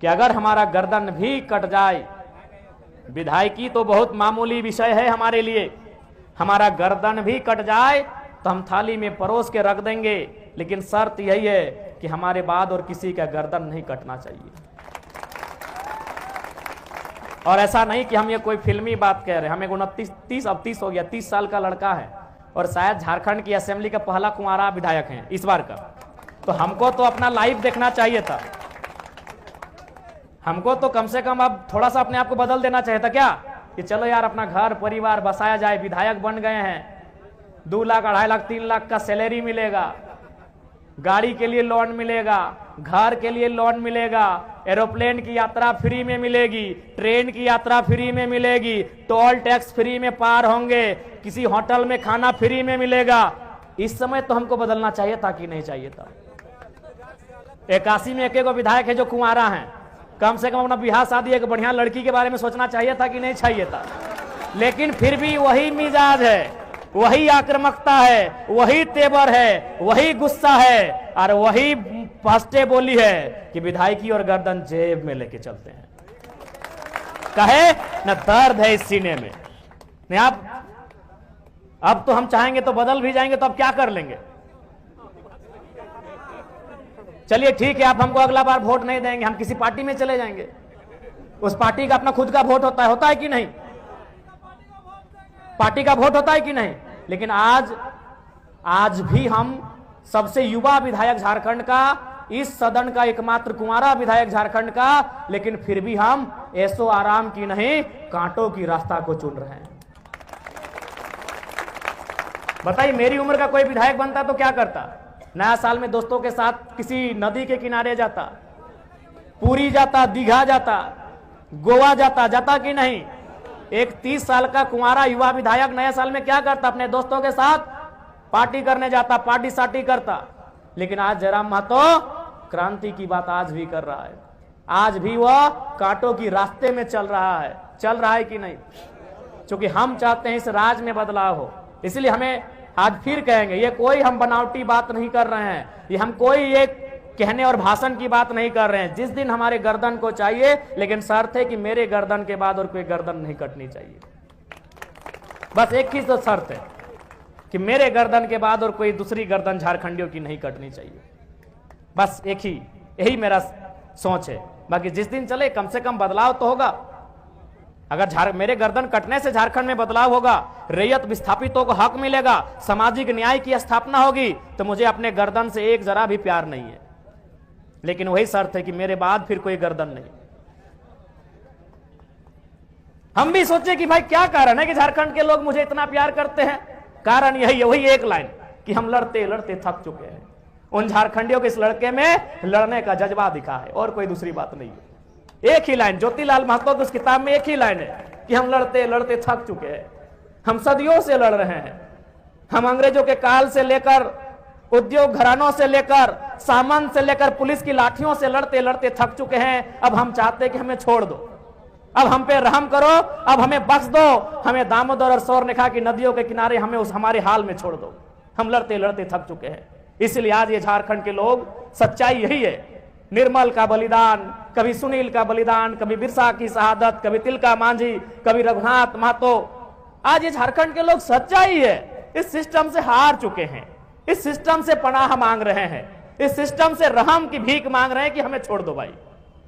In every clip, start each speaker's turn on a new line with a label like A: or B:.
A: कि अगर हमारा गर्दन भी कट जाए, विधायकी तो बहुत मामूली विषय है हमारे लिए, हमारा गर्दन भी कट जाए तो हम थाली में परोस के रख देंगे, लेकिन शर्त यही है कि हमारे बाद और किसी का गर्दन नहीं कटना चाहिए। और ऐसा नहीं कि हम ये कोई फिल्मी बात कह रहे हैं। हमें 29 हो गया, 30 साल का लड़का है और शायद झारखंड की असेंबली का पहला कुंवारा विधायक है इस बार का। तो हमको तो अपना लाइव देखना चाहिए था, हमको तो कम से कम अब थोड़ा सा अपने आप को बदल देना चाहिए था क्या, कि चलो यार अपना घर परिवार बसाया जाए। विधायक बन गए हैं, 2 लाख 2.5 लाख 3 लाख का सैलरी मिलेगा, गाड़ी के लिए लोन मिलेगा, घर के लिए लोन मिलेगा, एरोप्लेन की यात्रा फ्री में मिलेगी, ट्रेन की यात्रा फ्री में मिलेगी, टोल टैक्स फ्री में पार होंगे, किसी होटल में खाना फ्री में मिलेगा। इस समय तो हमको बदलना चाहिए था कि नहीं चाहिए था। 81 में एक विधायक है जो कुंवारा है, कम से कम अपना बिहार शादी एक बढ़िया लड़की के बारे में सोचना चाहिए था कि नहीं चाहिए था। लेकिन फिर भी वही मिजाज है, वही आक्रामकता है, वही तेवर है, वही गुस्सा है और वही फर्स्टे बोली है कि विधायकी और गर्दन जेब में लेके चलते हैं। कहे न दर्द है इस सीने में। नहीं अब तो हम चाहेंगे तो बदल भी जाएंगे, तो अब क्या कर लेंगे। चलिए ठीक है, आप हमको अगला बार वोट नहीं देंगे, हम किसी पार्टी में चले जाएंगे। उस पार्टी का अपना खुद का वोट होता है कि नहीं, पार्टी का वोट होता है कि नहीं। लेकिन आज भी हम सबसे युवा विधायक झारखंड का, इस सदन का एकमात्र कुंवारा विधायक झारखंड का, लेकिन फिर भी हम ऐसो आराम की नहीं कांटों की रास्ता को चुन रहे हैं। बताइए मेरी उम्र का कोई विधायक बनता तो क्या करता। नया साल में दोस्तों के साथ किसी नदी के किनारे जाता, पुरी जाता, दीघा जाता, गोवा जाता कि नहीं। एक 30 साल का कुंवारा युवा विधायक नए साल में क्या करता, अपने दोस्तों के साथ पार्टी करने जाता, पार्टी साटी करता। लेकिन आज जयराम महतो क्रांति की बात आज भी कर रहा है, आज भी वह कांटों की रास्ते में चल रहा है कि नहीं। क्योंकि हम चाहते हैं इस राज में बदलाव हो, इसलिए हमें आज फिर कहेंगे, ये कोई हम बनावटी बात नहीं कर रहे हैं, ये हम कोई एक कहने और भाषण की बात नहीं कर रहे हैं। जिस दिन हमारे गर्दन को चाहिए, लेकिन शर्त है कि मेरे गर्दन के बाद और कोई गर्दन नहीं कटनी चाहिए। बस एक ही तो शर्त है कि मेरे गर्दन के बाद और कोई दूसरी गर्दन झारखंडियों की नहीं कटनी चाहिए। बस यही मेरा सोच है। बाकी जिस दिन चले कम से कम बदलाव तो होगा। अगर मेरे गर्दन कटने से झारखंड में बदलाव होगा, रैयत विस्थापितों को हक मिलेगा, सामाजिक न्याय की स्थापना होगी, तो मुझे अपने गर्दन से एक जरा भी प्यार नहीं है। लेकिन वही शर्त है कि मेरे बाद फिर कोई गर्दन नहीं। हम भी सोचे कि भाई क्या कारण है कि झारखंड के लोग मुझे इतना प्यार करते हैं। कारण यही है, वही एक लाइन कि हम लड़ते लड़ते थक चुके हैं। उन झारखंडियों के इस लड़के में लड़ने का जज्बा दिखा है और कोई दूसरी बात नहीं है। एक ही लाइन, ज्योतिलाल महतो की उस किताब में एक ही लाइन है कि हम लड़ते लड़ते थक चुके हैं। हम सदियों से लड़ रहे हैं, हम अंग्रेजों के काल से लेकर, उद्योग घरानों से लेकर, सामंत से लेकर, पुलिस की लाठियों से लड़ते लड़ते थक चुके हैं। अब हम चाहते हैं कि हमें छोड़ दो, अब हम पे रहम करो, अब हमें बख्श दो, हमें दामोदर और स्वर्णरेखा की नदियों के किनारे हमें हमारे हाल में छोड़ दो। हम लड़ते लड़ते थक चुके हैं। इसलिए आज ये झारखंड के लोग, सच्चाई यही है, निर्मल का बलिदान, कभी सुनील का बलिदान, कभी बिरसा की शहादत, कभी तिलका मांझी, कभी रघुनाथ महतो। आज ये झारखंड के लोग, सच्चाई है, इस सिस्टम से हार चुके हैं, इस सिस्टम से पनाह मांग रहे हैं, इस सिस्टम से रहम की भीख मांग रहे हैं कि हमें छोड़ दो भाई।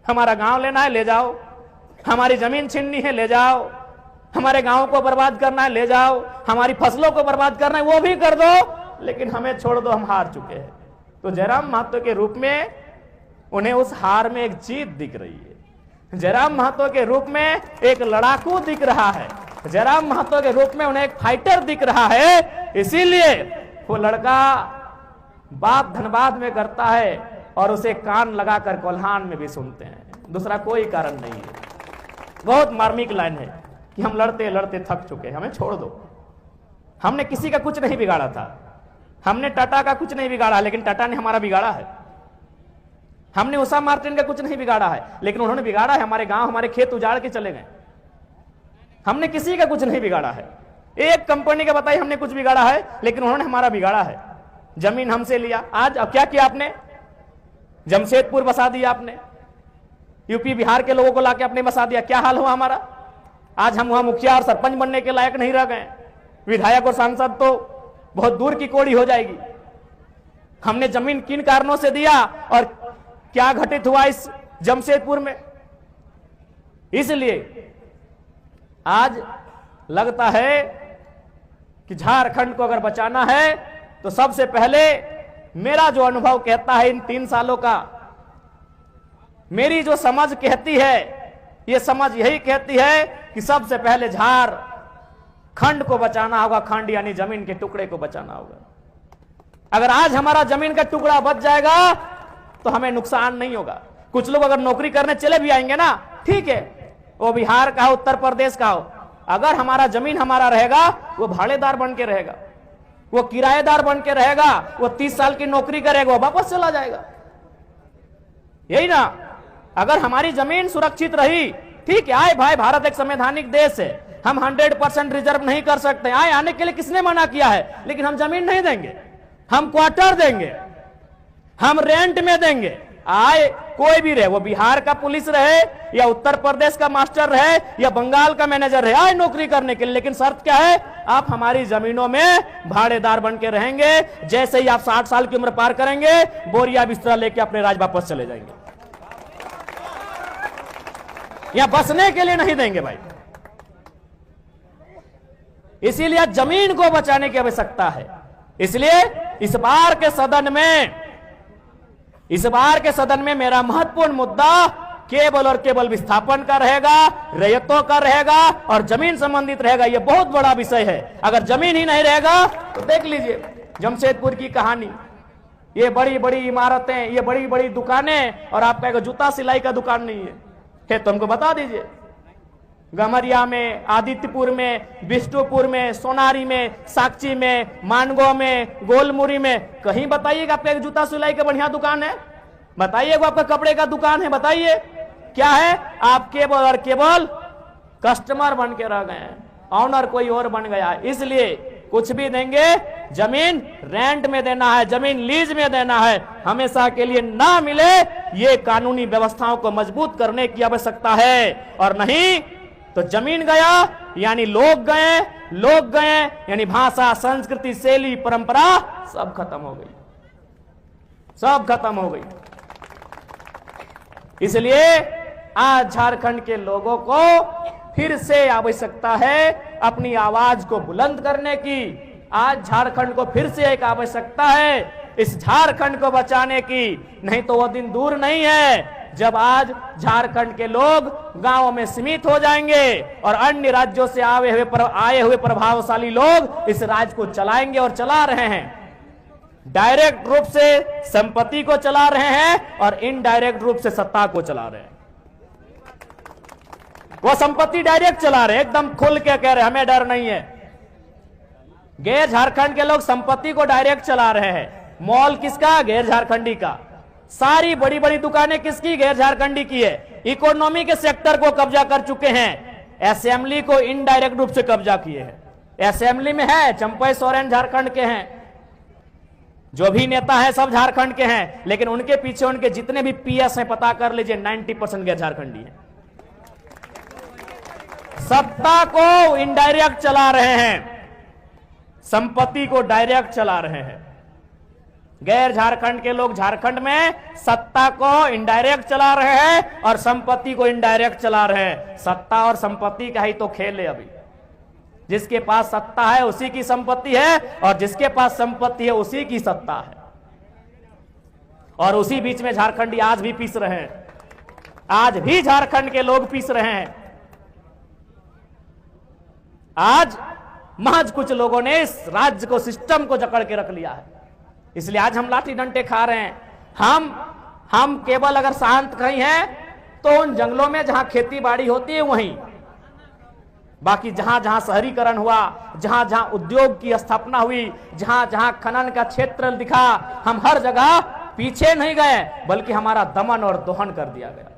A: हमारा गांव लेना है ले जाओ, हमारी जमीन छीननी है ले जाओ, हमारे गांव को बर्बाद करना है ले जाओ, हमारी फसलों को बर्बाद करना है वो भी कर दो, लेकिन हमें छोड़ दो, हम हार चुके हैं। तो जयराम महतो के रूप में उन्हें उस हार में एक जीत दिख रही है। जयराम महतो के रूप में एक लड़ाकू दिख रहा है, जयराम महतो के रूप में उन्हें एक फाइटर दिख रहा है। इसीलिए वो लड़का बात धनबाद में करता है और उसे कान लगाकर कोल्हान में भी सुनते हैं। दूसरा कोई कारण नहीं है। बहुत मार्मिक लाइन है कि हम लड़ते लड़ते थक चुके हैं, हमें छोड़ दो। हमने किसी का कुछ नहीं बिगाड़ा था, हमने टाटा का कुछ नहीं बिगाड़ा, लेकिन टाटा ने हमारा बिगाड़ा है। हमने उषा मार्टिन का कुछ नहीं बिगाड़ा है, लेकिन उन्होंने बिगाड़ा है। हमारे गांव, हमारे खेत उजाड़ के चले गए। हमने किसी का कुछ नहीं बिगाड़ा है। एक कंपनी का बताइए हमने कुछ बिगाड़ा है, लेकिन उन्होंने हमारा बिगाड़ा है। जमीन हमसे लिया, आज अब क्या किया आपने, जमशेदपुर बसा दिया आपने, यूपी बिहार के लोगों को लाके अपने बसा दिया। क्या हाल हुआ हमारा? आज हम वहां मुखिया और सरपंच बनने के लायक नहीं रह गए। विधायक और सांसद तो बहुत दूर की कौड़ी हो जाएगी। हमने जमीन किन कारणों से दिया और क्या घटित हुआ इस जमशेदपुर में? इसलिए आज लगता है कि झारखंड को अगर बचाना है तो सबसे पहले मेरा जो अनुभव कहता है इन 3 सालों का, मेरी जो समझ कहती है, ये समझ यही कहती है कि सबसे पहले झारखंड को बचाना होगा। खंड यानी जमीन के टुकड़े को बचाना होगा। अगर आज हमारा जमीन का टुकड़ा बच जाएगा तो हमें नुकसान नहीं होगा। कुछ लोग अगर नौकरी करने चले भी आएंगे ना, ठीक है, वो बिहार का हो, उत्तर प्रदेश का हो, अगर हमारा जमीन हमारा रहेगा, वो भाड़ेदार बन के रहेगा, वो किराएदार बन के रहेगा, वो 30 साल की नौकरी करेगा, वो वापस चला जाएगा। यही ना? अगर हमारी जमीन सुरक्षित रही, ठीक है, आए भाई, भारत एक संवैधानिक देश है, हम 100% रिजर्व नहीं कर सकते, आए आने के लिए किसने मना किया है? लेकिन हम जमीन नहीं देंगे, हम क्वार्टर देंगे, हम रेंट में देंगे। आए कोई भी रहे, वो बिहार का पुलिस रहे या उत्तर प्रदेश का मास्टर रहे या बंगाल का मैनेजर रहे, आए नौकरी करने के लिए। लेकिन शर्त क्या है? आप हमारी जमीनों में भाड़ेदार बन के रहेंगे। जैसे ही आप 60 साल की उम्र पार करेंगे, बोरिया बिस्तरा लेके अपने राज्य वापस चले जाएंगे। यहां बसने के लिए नहीं देंगे भाई। इसीलिए जमीन को बचाने की आवश्यकता है। इसलिए इस बार के सदन में मेरा महत्वपूर्ण मुद्दा केवल और केवल विस्थापन का रहेगा, रैयतों का रहेगा और जमीन संबंधित रहेगा। यह बहुत बड़ा विषय है। अगर जमीन ही नहीं रहेगा तो देख लीजिए जमशेदपुर की कहानी, ये बड़ी बड़ी इमारतें, ये बड़ी बड़ी दुकानें, और आपका एक जूता सिलाई का दुकान नहीं है तो हमको बता दीजिए। गमरिया में, आदित्यपुर में, बिष्टुपुर में, सोनारी में, साक्षी में, मानगो में, गोलमुरी में, कहीं बताइएगा आपका एक जूता सिलाई का बढ़िया दुकान है? बताइएगा आपका कपड़े का दुकान है? बताइए क्या है? आप केवल और केवल कस्टमर बन के रह गए हैं, ऑनर कोई और बन गया है। इसलिए कुछ भी देंगे, जमीन रेंट में देना है, जमीन लीज में देना है, हमेशा के लिए ना मिले, ये कानूनी व्यवस्थाओं को मजबूत करने की आवश्यकता है। और नहीं तो जमीन गया यानी लोग गए यानी भाषा, संस्कृति, शैली, परंपरा सब खत्म हो गई, सब खत्म हो गई। इसलिए आज झारखंड के लोगों को फिर से आवश्यकता है अपनी आवाज को बुलंद करने की। आज झारखंड को फिर से एक आवश्यकता है इस झारखंड को बचाने की। नहीं तो वो दिन दूर नहीं है जब आज झारखंड के लोग गांवों में सीमित हो जाएंगे और अन्य राज्यों से आए हुए प्रभावशाली लोग इस राज्य को चलाएंगे और चला रहे हैं। डायरेक्ट रूप से संपत्ति को चला रहे हैं और इनडायरेक्ट रूप से सत्ता को चला रहे हैं। वो संपत्ति डायरेक्ट चला रहे हैं, एकदम खुल के कह रहे हैं, हमें डर नहीं है। गैर झारखंड के लोग संपत्ति को डायरेक्ट चला रहे हैं। मॉल किसका? गैर झारखंडी का। सारी बड़ी बड़ी दुकानें किसकी? गैर झारखंडी की है। इकोनॉमी के सेक्टर को कब्जा कर चुके हैं। असेंबली को इनडायरेक्ट रूप से कब्जा किए हैं। असेंबली में है चंपई सोरेन झारखंड के हैं, जो भी नेता है सब झारखंड के हैं, लेकिन उनके पीछे उनके जितने भी पीएस हैं पता कर लीजिए 90% गैर झारखंडी है। सत्ता को इनडायरेक्ट चला रहे हैं, संपत्ति को डायरेक्ट चला रहे हैं। गैर झारखंड के लोग झारखंड में सत्ता को इनडायरेक्ट चला रहे हैं और संपत्ति को इनडायरेक्ट चला रहे हैं। सत्ता और संपत्ति का ही तो खेल है अभी। जिसके पास सत्ता है उसी की संपत्ति है और जिसके पास संपत्ति है उसी की सत्ता है। और उसी बीच में झारखंडी आज भी पीस रहे हैं। आज भी झारखंड के लोग पीस रहे हैं। आज महज कुछ लोगों ने इस राज्य को, सिस्टम को जकड़ के रख लिया है। इसलिए आज हम लाठी डंडे खा रहे हैं। हम केवल अगर शांत कहीं हैं तो उन जंगलों में जहां खेती बाड़ी होती है वहीं, बाकी जहां जहां शहरीकरण हुआ, जहां जहां उद्योग की स्थापना हुई, जहां जहां खनन का क्षेत्र दिखा, हम हर जगह पीछे नहीं गए, बल्कि हमारा दमन और दोहन कर दिया गया।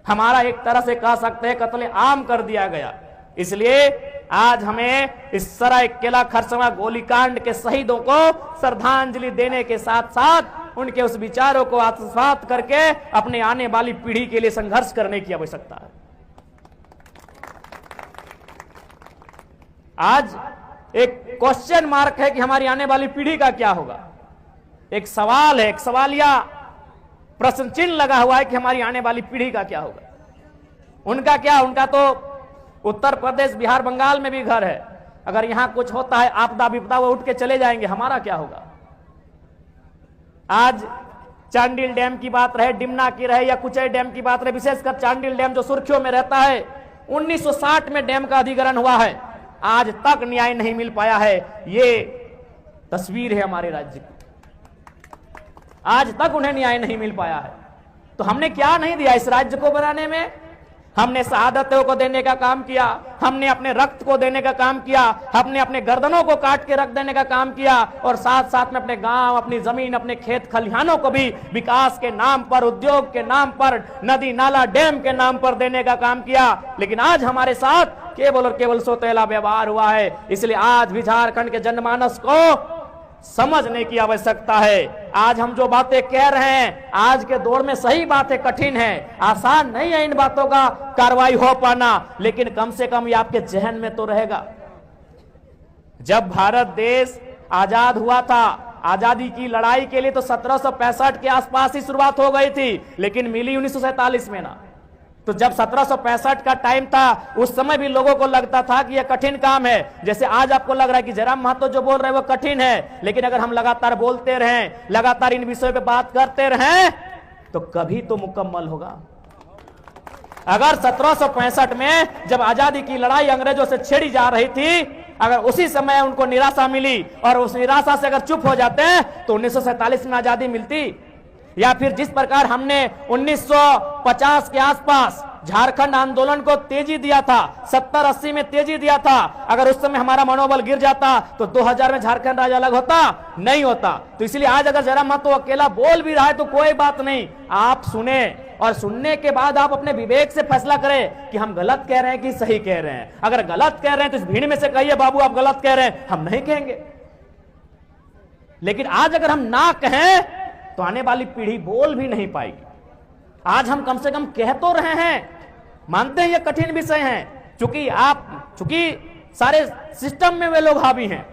A: हमारा एक तरह से कह सकते हैं कत्ले आम कर दिया गया। इसलिए आज हमें इस सरायकेला खरसवां गोलीकांड के शहीदों को श्रद्धांजलि देने के साथ साथ उनके उस विचारों को आत्मसात करके अपने आने वाली पीढ़ी के लिए संघर्ष करने की आवश्यकता है। आज एक क्वेश्चन मार्क है कि हमारी आने वाली पीढ़ी का क्या होगा। एक सवाल है, एक सवालिया प्रश्न चिन्ह लगा हुआ है कि हमारी आने वाली पीढ़ी का क्या होगा। उनका क्या, उनका तो उत्तर प्रदेश, बिहार, बंगाल में भी घर है। अगर यहां कुछ होता है आपदा विपदा, वो उठ के चले जाएंगे, हमारा क्या होगा। आज चांडिल डैम की बात रहे, डिमना की रहे या कुचई डैम की बात रहे, विशेषकर चांडिल डैम जो सुर्खियों में रहता है, 1960 में डैम का अधिग्रहण हुआ है, आज तक न्याय नहीं मिल पाया है। ये तस्वीर है हमारे राज्य की, आज तक उन्हें न्याय नहीं मिल पाया है। तो हमने क्या नहीं दिया इस राज्य को बनाने में। हमने शहादतों को देने का काम किया, हमने अपने रक्त को देने का काम किया, हमने अपने गर्दनों को काट के रख देने का काम किया, और साथ साथ में अपने गांव, अपनी जमीन, अपने खेत खलिहानों को भी विकास के नाम पर, उद्योग के नाम पर, नदी नाला डैम के नाम पर देने का काम किया। लेकिन आज हमारे साथ केवल और केवल सौतेला व्यवहार हुआ है। इसलिए आज भी झारखंड के जनमानस को समझने की आवश्यकता है। आज हम जो बातें कह रहे हैं, आज के दौर में सही बातें कठिन है, आसान नहीं है इन बातों का कार्रवाई हो पाना, लेकिन कम से कम ये आपके जहन में तो रहेगा। जब भारत देश आजाद हुआ था, आजादी की लड़ाई के लिए तो 1765 के आसपास ही शुरुआत हो गई थी, लेकिन मिली 1947 में ना। तो जब 1765 का टाइम था, उस समय भी लोगों को लगता था कि यह कठिन काम है। जैसे आज आपको लग रहा है कि जयराम महतो जो बोल रहे हैं वो कठिन है, लेकिन अगर हम लगातार बोलते रहें, लगातार इन विषयों पे बात करते रहें, तो कभी तो मुकम्मल होगा। अगर 1765 में जब आजादी की लड़ाई अंग्रेजों से छेड़ी जा रही थी, अगर उसी समय उनको निराशा मिली और उस निराशा से अगर चुप हो जाते हैं, तो 1947 में आजादी मिलती। या फिर जिस प्रकार हमने 1950 के आसपास झारखंड आंदोलन को तेजी दिया था, 70-80 में तेजी दिया था, अगर उस समय हमारा मनोबल गिर जाता तो 2000 में झारखंड राज्य अलग होता? नहीं होता। तो इसलिए आज अगर जयराम महतो अकेला बोल भी रहा है तो कोई बात नहीं, आप सुने, और सुनने के बाद आप अपने विवेक से फैसला करें कि हम गलत कह रहे हैं कि सही कह रहे हैं। अगर गलत कह रहे हैं तो इस भीड़ में से कहिए बाबू आप गलत कह रहे हैं, हम नहीं कहेंगे। लेकिन आज अगर हम ना कहें तो आने वाली पीढ़ी बोल भी नहीं पाएगी। आज हम कम से कम कह तो रहे हैं, मानते हैं ये कठिन विषय है, चूंकि सारे सिस्टम में वे लोग हावी हैं,